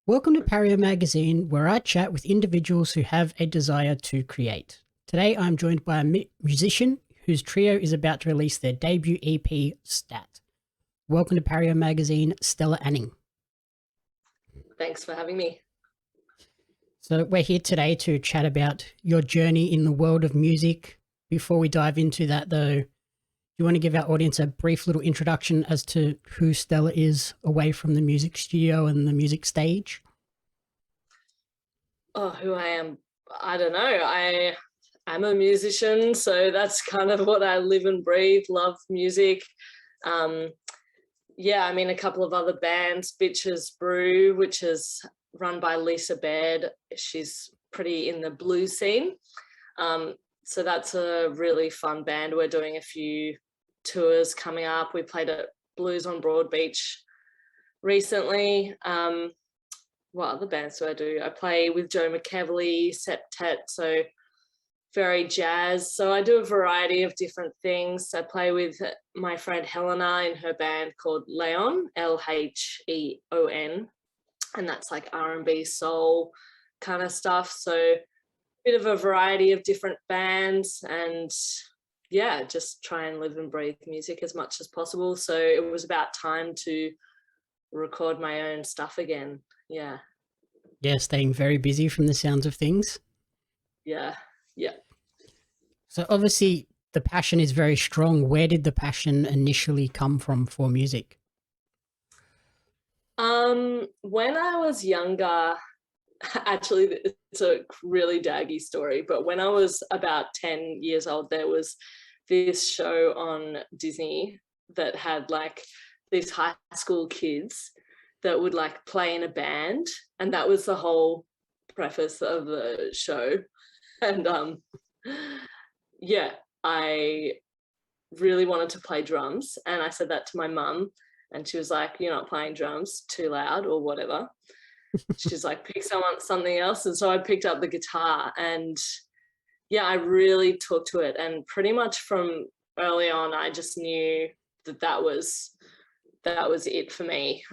Welcome to Pario magazine, where I chat with individuals who have a desire to create. Today, I'm joined by a musician whose trio is about to release their debut EP, Stat. Welcome to Pario magazine, Stella Anning. Thanks for having me. So we're here today to chat about your journey in the world of music. Before we dive into that, though, do you want to give our audience a brief little introduction as to who Stella is away from the music studio and the music stage? Oh, who I am? I don't know. I'm a musician, so that's kind of what I live and breathe. Love music. Yeah, I'm in a couple of other bands, Bitches Brew, which is run by Lisa Baird. She's pretty in the blues scene. So that's a really fun band. We're doing a few tours coming up. We played at Blues on Broadbeach recently. What other bands do I do? I play with Joe McEvely, Septet, so very jazz. So I do a variety of different things. I play with my friend Helena in her band called Leon, Lheon, and that's like R&B soul kind of stuff. So a bit of a variety of different bands, and yeah, just try and live and breathe music as much as possible. So it was about time to record my own stuff again. Yeah. Staying very busy from the sounds of things. Yeah. So obviously the passion is very strong. Where did the passion initially come from for music? When I was younger, actually it's a really daggy story, but when I was about 10 years old, there was this show on Disney that had like these high school kids that would like play in a band, and that was the whole preface of the show. And yeah, I really wanted to play drums, and I said that to my mum, and she was like, "You're not playing drums, too loud," or whatever. She's like, "Pick something else." And so I picked up the guitar, and yeah, I really took to it, and pretty much from early on I just knew that was it for me.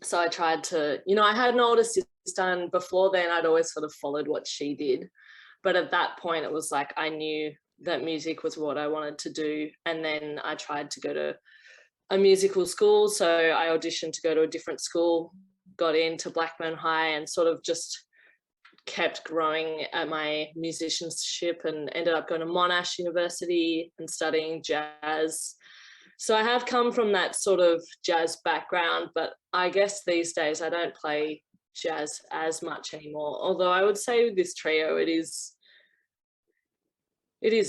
So I tried to, I had an older sister, and before then I'd always sort of followed what she did, but at that point it was like I knew that music was what I wanted to do. And then I tried to go to a musical school, so I auditioned to go to a different school, got into Blackburn High, and sort of just kept growing at my musicianship, and ended up going to Monash University and studying jazz. So I have come from that sort of jazz background, but I guess these days I don't play jazz as much anymore. Although I would say with this trio, it is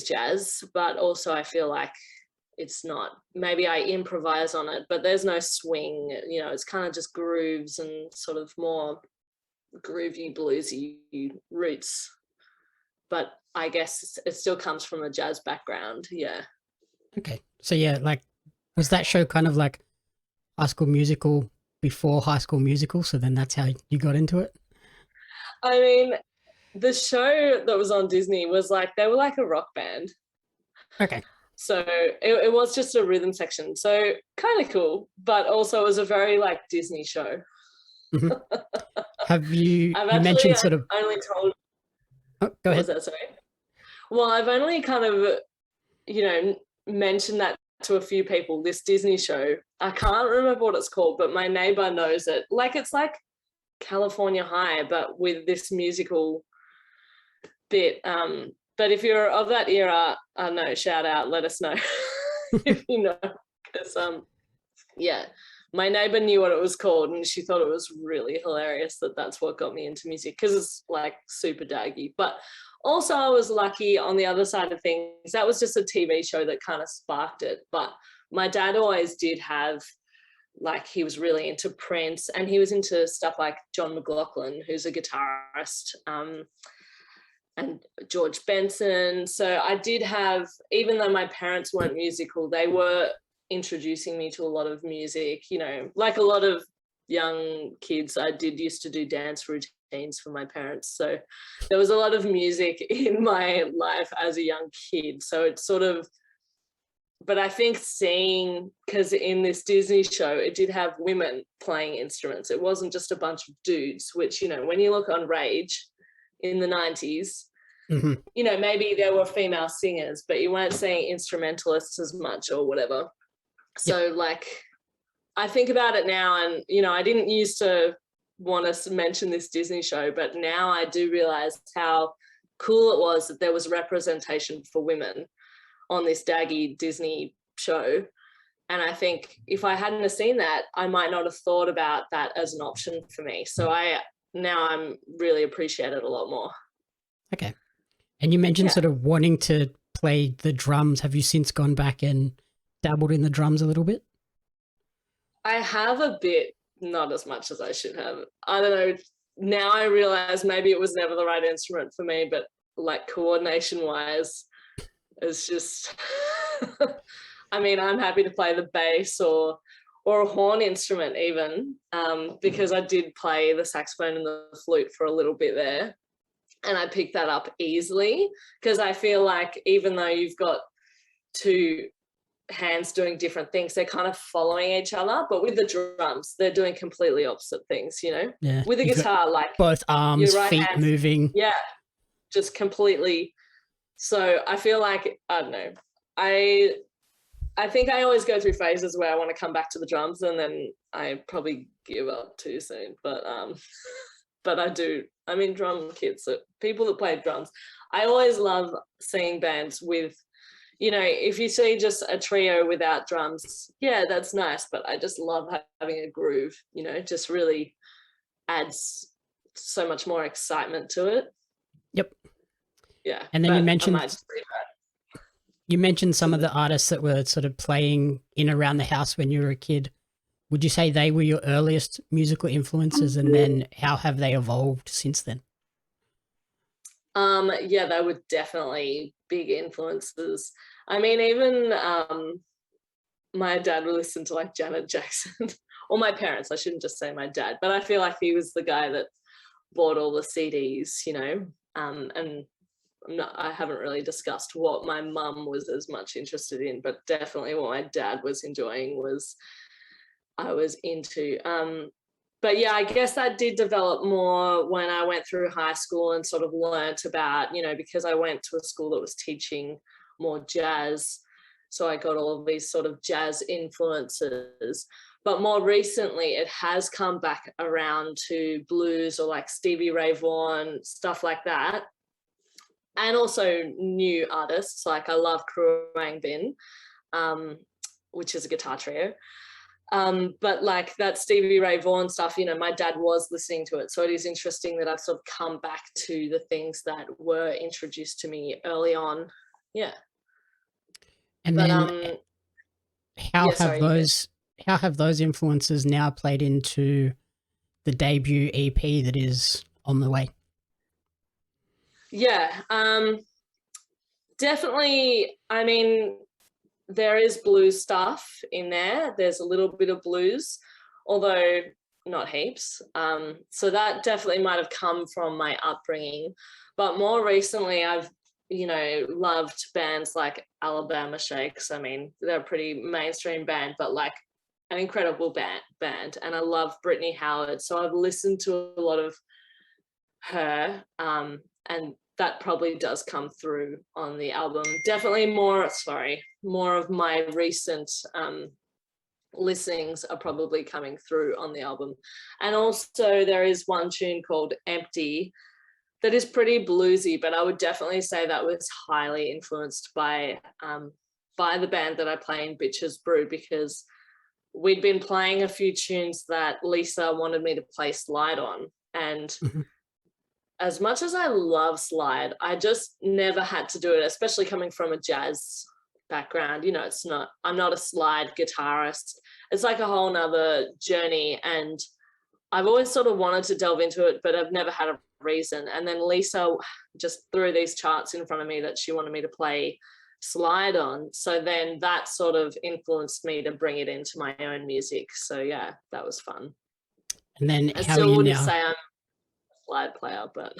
jazz, but also I feel like it's not. Maybe I improvise on it, but there's no swing, it's kind of just grooves and sort of more groovy, bluesy roots. But I guess it still comes from a jazz background. Yeah. Okay. So yeah, like, was that show kind of like High School Musical before High School Musical? So then that's how you got into it? I mean, the show that was on Disney was like, they were like a rock band. Okay. So it was just a rhythm section. So kind of cool, but also it was a very like Disney show. Mm-hmm. Have you I've mentioned sort of only told. Oh, go What ahead. was that? Sorry. Well, I've only kind of, mentioned that to a few people, this Disney show. I can't remember what it's called, but my neighbor knows it. Like, it's like California High, but with this musical bit. But if you're of that era, I don't know, shout out, let us know if you know. Because yeah, my neighbor knew what it was called, and she thought it was really hilarious that that's what got me into music, because it's like super daggy. But also I was lucky on the other side of things. That was just a TV show that kind of sparked it. But my dad always did have, like, he was really into Prince, and he was into stuff like John McLaughlin, who's a guitarist, and George Benson. So I did have, even though my parents weren't musical, they were introducing me to a lot of music, like a lot of young kids. I did used to do dance routines for my parents. So there was a lot of music in my life as a young kid. So it sort of but I think seeing, because in this Disney show, it did have women playing instruments. It wasn't just a bunch of dudes, which, you know, when you look on Rage in the 90s, you know, maybe there were female singers, but you weren't seeing instrumentalists as much or whatever. So like, I think about it now, and, you know, I didn't used to want to mention this Disney show, but now I do realize how cool it was that there was representation for women on this Daggy Disney show. And I think if I hadn't have seen that, I might not have thought about that as an option for me. So I'm really appreciate it a lot more. Okay. And you mentioned sort of wanting to play the drums. Have you since gone back and dabbled in the drums a little bit? I have a bit, not as much as I should have. I don't know. Now I realize maybe it was never the right instrument for me, but like coordination wise, it's just, I mean, I'm happy to play the bass or a horn instrument even, because I did play the saxophone and the flute for a little bit there. And I picked that up easily, because I feel like even though you've got two hands doing different things, they're kind of following each other. But with the drums, they're doing completely opposite things, you know? Yeah. With the guitar, like both arms, your right feet hand, moving. Yeah, just completely. So I feel like, I don't know, I think I always go through phases where I want to come back to the drums, and then I probably give up too soon. But I do. I mean, drum kits, so people that play drums. I always love seeing bands with, you know, if you see just a trio without drums, yeah, that's nice. But I just love having a groove, you know, just really adds so much more excitement to it. Yep. Yeah. And then you mentioned some of the artists that were sort of playing in around the house when you were a kid. Would you say they were your earliest musical influences, and then how have they evolved since then? Yeah, they were definitely big influences. I mean, even my dad would listen to like Janet Jackson, or my parents, I shouldn't just say my dad, but I feel like he was the guy that bought all the CDs, you know, and I haven't really discussed what my mum was as much interested in, but definitely what my dad was enjoying was I was into. But yeah, I guess that did develop more when I went through high school and sort of learnt about, you know, because I went to a school that was teaching more jazz. So I got all of these sort of jazz influences. But more recently, it has come back around to blues or like Stevie Ray Vaughan, stuff like that. And also new artists, like I love Kruang Bin, which is a guitar trio. But like that Stevie Ray Vaughan stuff, you know, my dad was listening to it. So it is interesting that I've sort of come back to the things that were introduced to me early on. Yeah. And but, then how have those influences now played into the debut EP that is on the way? Yeah, definitely. I mean, there is blues stuff in there. There's a little bit of blues, although not heaps. So that definitely might have come from my upbringing. But more recently, I've, you know, loved bands like Alabama Shakes. I mean, they're a pretty mainstream band, but like an incredible band. And I love Brittany Howard. So I've listened to a lot of her, and that probably does come through on the album. Definitely more of my recent listenings are probably coming through on the album. And also there is one tune called Empty that is pretty bluesy, but I would definitely say that was highly influenced by the band that I play in Bitches Brew, because we'd been playing a few tunes that Lisa wanted me to play slide on. And as much as I love slide, I just never had to do it, especially coming from a jazz background. You know, I'm not a slide guitarist. It's like a whole nother journey. And I've always sort of wanted to delve into it, but I've never had a reason. And then Lisa just threw these charts in front of me that she wanted me to play slide on. So then that sort of influenced me to bring it into my own music. So yeah, that was fun. And then I still wouldn't say I'm a slide player, but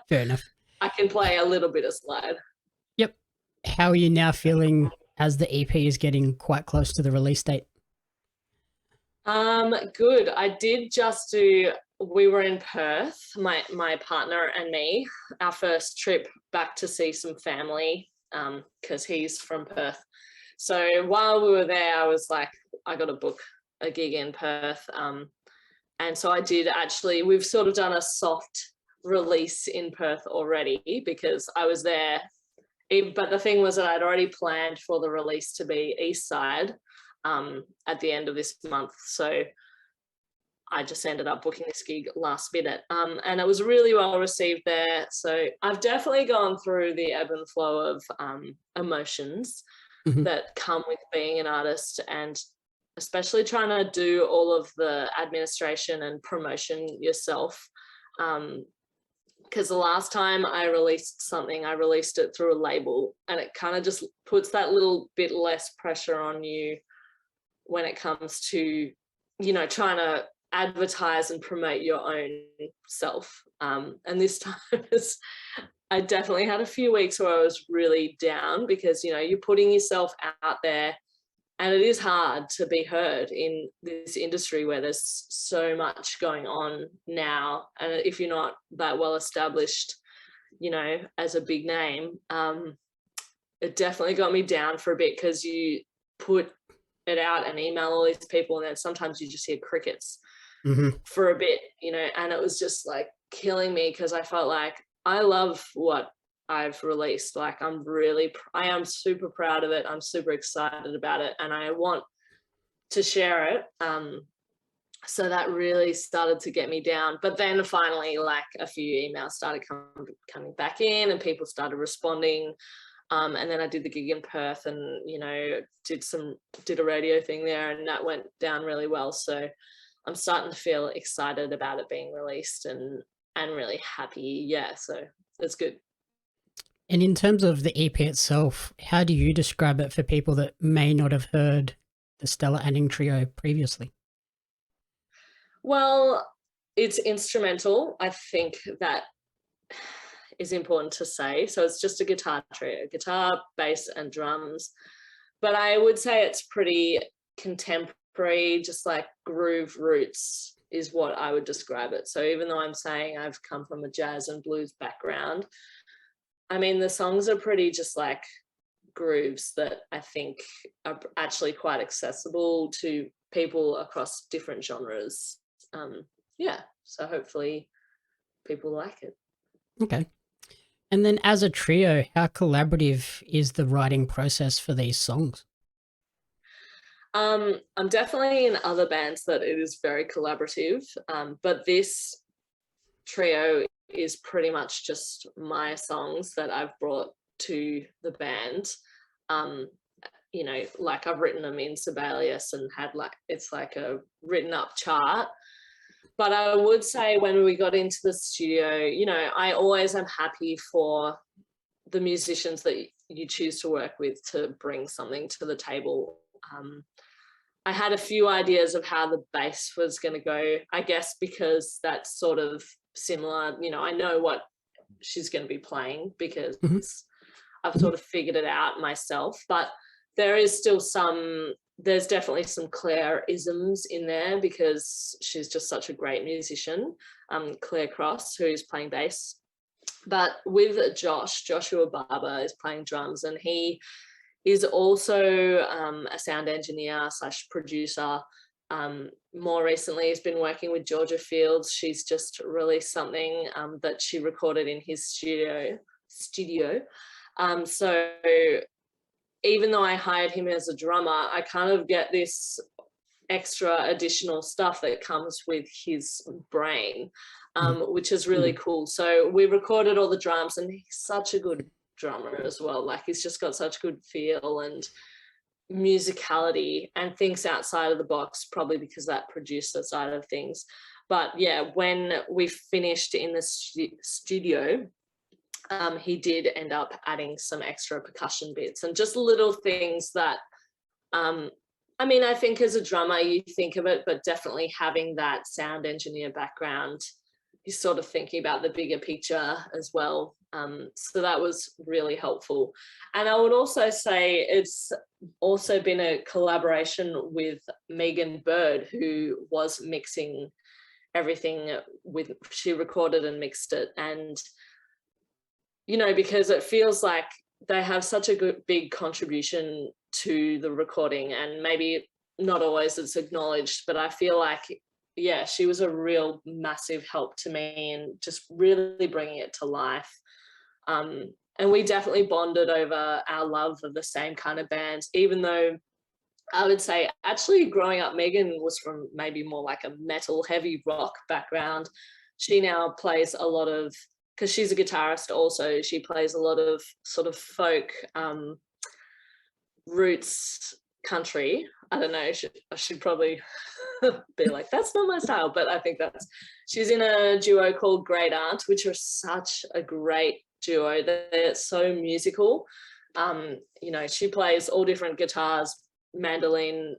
fair enough. I can play a little bit of slide. Yep. How are you now feeling as the EP is getting quite close to the release date? Good. I did just do, we were in Perth, my partner and me, our first trip back to see some family, because he's from Perth. So while we were there, I was like, I got to book a gig in Perth. And so I did actually, we've sort of done a soft release in Perth already because I was there. But the thing was that I'd already planned for the release to be East Side at the end of this month. So I just ended up booking this gig last minute. And it was really well received there. So I've definitely gone through the ebb and flow of emotions that come with being an artist, and especially trying to do all of the administration and promotion yourself. Because the last time I released something, I released it through a label, and it kind of just puts that little bit less pressure on you when it comes to, you know, trying to advertise and promote your own self. And this time I definitely had a few weeks where I was really down because, you know, you're putting yourself out there, and it is hard to be heard in this industry where there's so much going on now. And if you're not that well established, you know, as a big name, it definitely got me down for a bit because you put it out and email all these people, and then sometimes you just hear crickets for a bit, you know, and it was just like killing me because I felt like I love what I've released. Like I am super proud of it. I'm super excited about it, and I want to share it. So that really started to get me down. But then finally, like a few emails started coming back in, and people started responding. And then I did the gig in Perth, and, you know, did a radio thing there, and that went down really well. So I'm starting to feel excited about it being released and really happy. Yeah, so it's good. And in terms of the EP itself, how do you describe it for people that may not have heard the Stella Anning Trio previously? Well, it's instrumental. I think that is important to say. So it's just a guitar trio, guitar, bass, and drums. But I would say it's pretty contemporary, just like groove roots is what I would describe it. So even though I'm saying I've come from a jazz and blues background, I mean, the songs are pretty just like grooves that I think are actually quite accessible to people across different genres. Yeah, so hopefully people like it. Okay. And then as a trio, how collaborative is the writing process for these songs? I'm definitely in other bands that it is very collaborative, but this trio is pretty much just my songs that I've brought to the band. You know, like I've written them in Sibelius and had it's like a written up chart. But I would say when we got into the studio, you know, I always am happy for the musicians that you choose to work with to bring something to the table. I had a few ideas of how the bass was going to go, I guess, because that's sort of similar. You know, I know what she's going to be playing because I've sort of figured it out myself. But there's definitely some Claire isms in there because she's just such a great musician, Claire Cross, who's playing bass. But with Joshua Barber is playing drums, and he is also a sound engineer / producer. More recently, he's been working with Georgia Fields. She's just released something that she recorded in his studio. So even though I hired him as a drummer, I kind of get this extra additional stuff that comes with his brain, which is really cool. So we recorded all the drums, and he's such a good drummer as well. Like he's just got such good feel and musicality and thinks outside of the box, probably because that producer side of things. But yeah, when we finished in the studio, he did end up adding some extra percussion bits and just little things that, I mean, I think as a drummer, you think of it, but definitely having that sound engineer background, you're sort of thinking about the bigger picture as well. So that was really helpful. And I would also say it's also been a collaboration with Megan Bird, who was mixing everything she recorded and mixed it. And, because it feels like they have such a big contribution to the recording, and maybe not always it's acknowledged, but I feel like, yeah, she was a real massive help to me and just really bringing it to life. And we definitely bonded over our love of the same kind of bands, even though I would say actually growing up, Megan was from maybe more like a metal heavy rock background. She now plays a lot of, because she's a guitarist also, she plays a lot of sort of folk roots country. I don't know, I should probably be like, that's not my style, but I think she's in a duo called Great Aunt, which are such a great duo. They're so musical. She plays all different guitars, mandolin,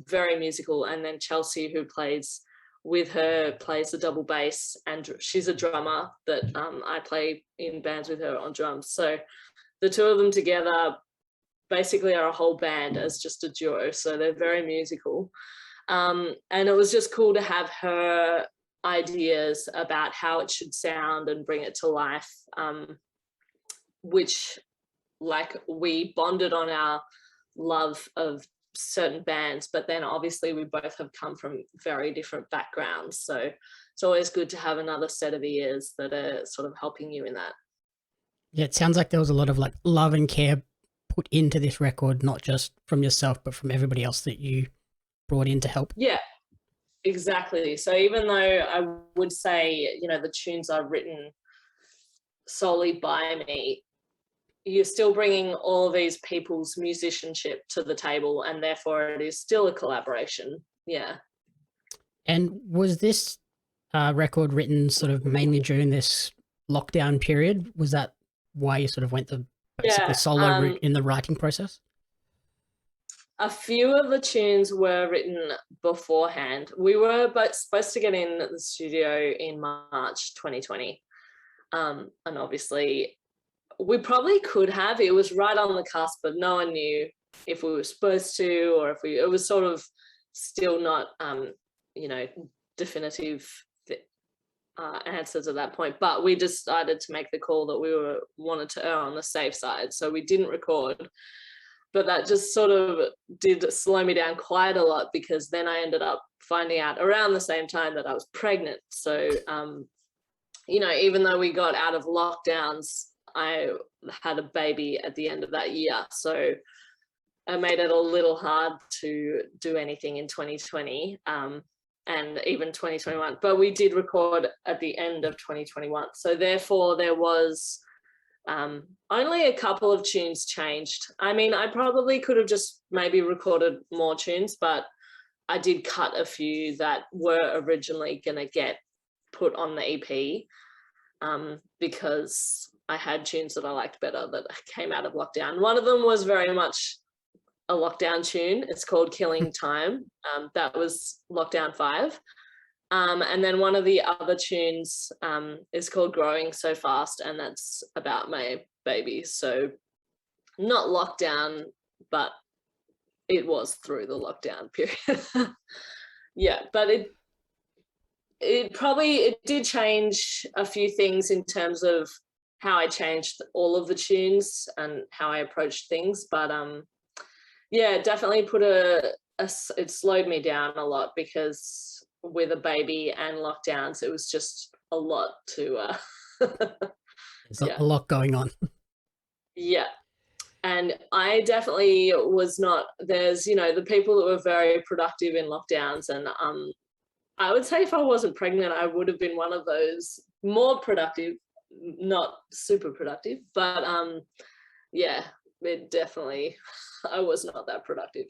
very musical. And then Chelsea, who plays with her, plays the double bass, and she's a drummer that I play in bands with her on drums. So the two of them together basically are a whole band as just a duo. So they're very musical. And it was just cool to have her ideas about how it should sound and bring it to life, which, like, we bonded on our love of certain bands, but then obviously we both have come from very different backgrounds, so it's always good to have another set of ears that are sort of helping you in that. Yeah, it sounds like there was a lot of like love and care put into this record, not just from yourself, but from everybody else that you brought in to help. Yeah, exactly. So even though I would say, the tunes are written solely by me, you're still bringing all of these people's musicianship to the table, and therefore it is still a collaboration. Yeah. And was this record written sort of mainly during this lockdown period? Was that why you sort of went the basically solo route in the writing process? A few of the tunes were written beforehand. We were supposed to get in the studio in March 2020. And obviously we probably could have. It was right on the cusp, but no one knew if we were supposed to, or if it was sort of still not, definitive answers at that point. But we decided to make the call that we wanted to err on the safe side. So we didn't record. But that just sort of did slow me down quite a lot, because then I ended up finding out around the same time that I was pregnant. So, even though we got out of lockdowns, I had a baby at the end of that year. So it made it a little hard to do anything in 2020 and even 2021. But we did record at the end of 2021. So therefore there was only a couple of tunes changed. I mean, I probably could have just maybe recorded more tunes, but I did cut a few that were originally going to get put on the EP because I had tunes that I liked better that came out of lockdown. One of them was very much a lockdown tune. It's called Killing Time. That was lockdown 5. And then one of the other tunes is called Growing So Fast, and that's about my baby. So not lockdown, but it was through the lockdown period. Yeah, but it did change a few things in terms of how I changed all of the tunes and how I approached things. But yeah, definitely it slowed me down a lot, because with a baby and lockdowns, it was just a lot to There's a lot going on. Yeah. And I definitely was not. There's the people that were very productive in lockdowns, and I would say if I wasn't pregnant, I would have been one of those more productive, not super productive, but yeah, it definitely, I was not that productive.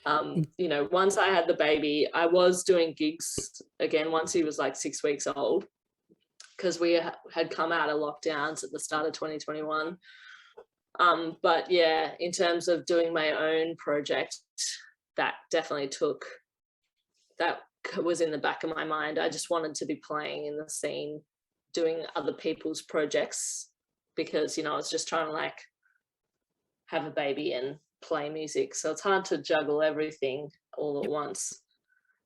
Once I had the baby, I was doing gigs again once he was like 6 weeks old, because we had come out of lockdowns at the start of 2021. But yeah, in terms of doing my own project, that definitely that was in the back of my mind. I just wanted to be playing in the scene doing other people's projects because, you know, I was just trying to like have a baby and play music. So it's hard to juggle everything all at once.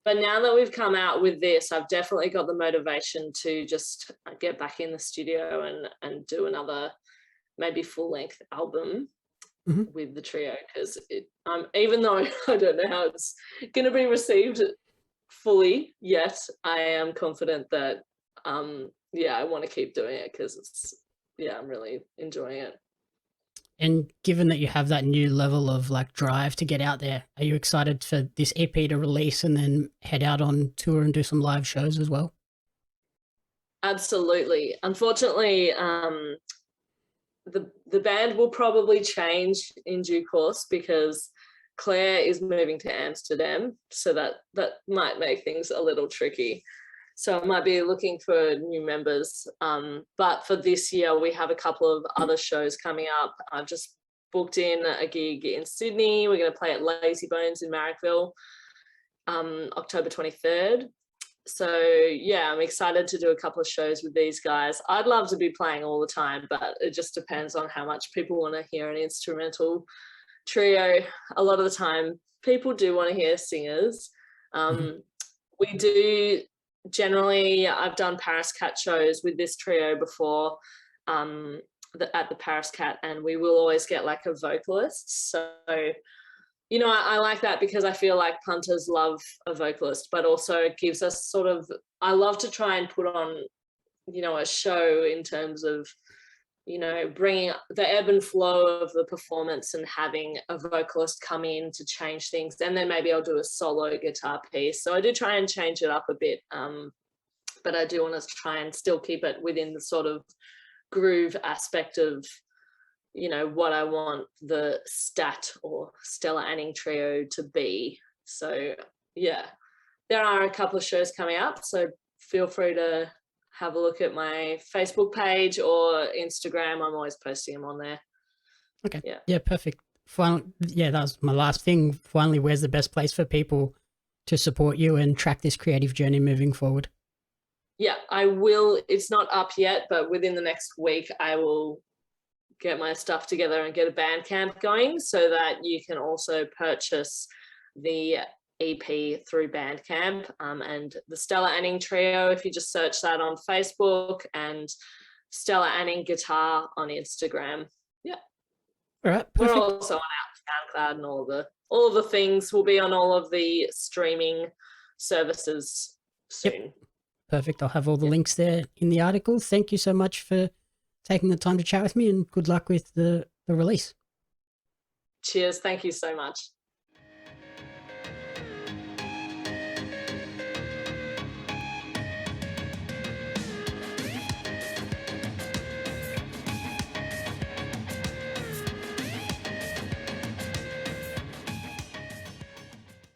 But now that we've come out with this, I've definitely got the motivation to just get back in the studio and do another maybe full-length album with the trio, because even though I don't know how it's going to be received fully yet, I am confident that I want to keep doing it because I'm really enjoying it. And given that you have that new level of like drive to get out there, are you excited for this EP to release and then head out on tour and do some live shows as well? Absolutely. Unfortunately, the band will probably change in due course because Claire is moving to Amsterdam, so that might make things a little tricky. So I might be looking for new members. But for this year, we have a couple of other shows coming up. I've just booked in a gig in Sydney. We're going to play at Lazy Bones in Marrickville, October 23rd. So yeah, I'm excited to do a couple of shows with these guys. I'd love to be playing all the time, but it just depends on how much people want to hear an instrumental trio. A lot of the time, people do want to hear singers. We do generally, I've done Paris Cat shows with this trio before at the Paris Cat, and we will always get like a vocalist. So, you know, I like that because I feel like punters love a vocalist, but also it gives us sort of, I love to try and put on, you know, a show in terms of, you know, bringing the ebb and flow of the performance and having a vocalist come in to change things. And then maybe I'll do a solo guitar piece. So I do try and change it up a bit. But I do want to try and still keep it within the sort of groove aspect of, you know, what I want the Stat or Stella Anning Trio to be. So yeah, there are a couple of shows coming up. So feel free to have a look at my Facebook page or Instagram. I'm always posting them on there. Okay. Yeah, perfect. Yeah, that was my last thing. Finally, where's the best place for people to support you and track this creative journey moving forward? Yeah, I will. It's not up yet, but within the next week, I will get my stuff together and get a Bandcamp going so that you can also purchase the EP through Bandcamp, and the Stella Anning Trio, if you just search that on Facebook, and Stella Anning Guitar on Instagram. Yeah. All right. Perfect. We're also on SoundCloud and all of the things. Will be on all of the streaming services soon. Yep. Perfect. I'll have all the links there in the article. Thank you so much for taking the time to chat with me, and good luck with the release. Cheers. Thank you so much.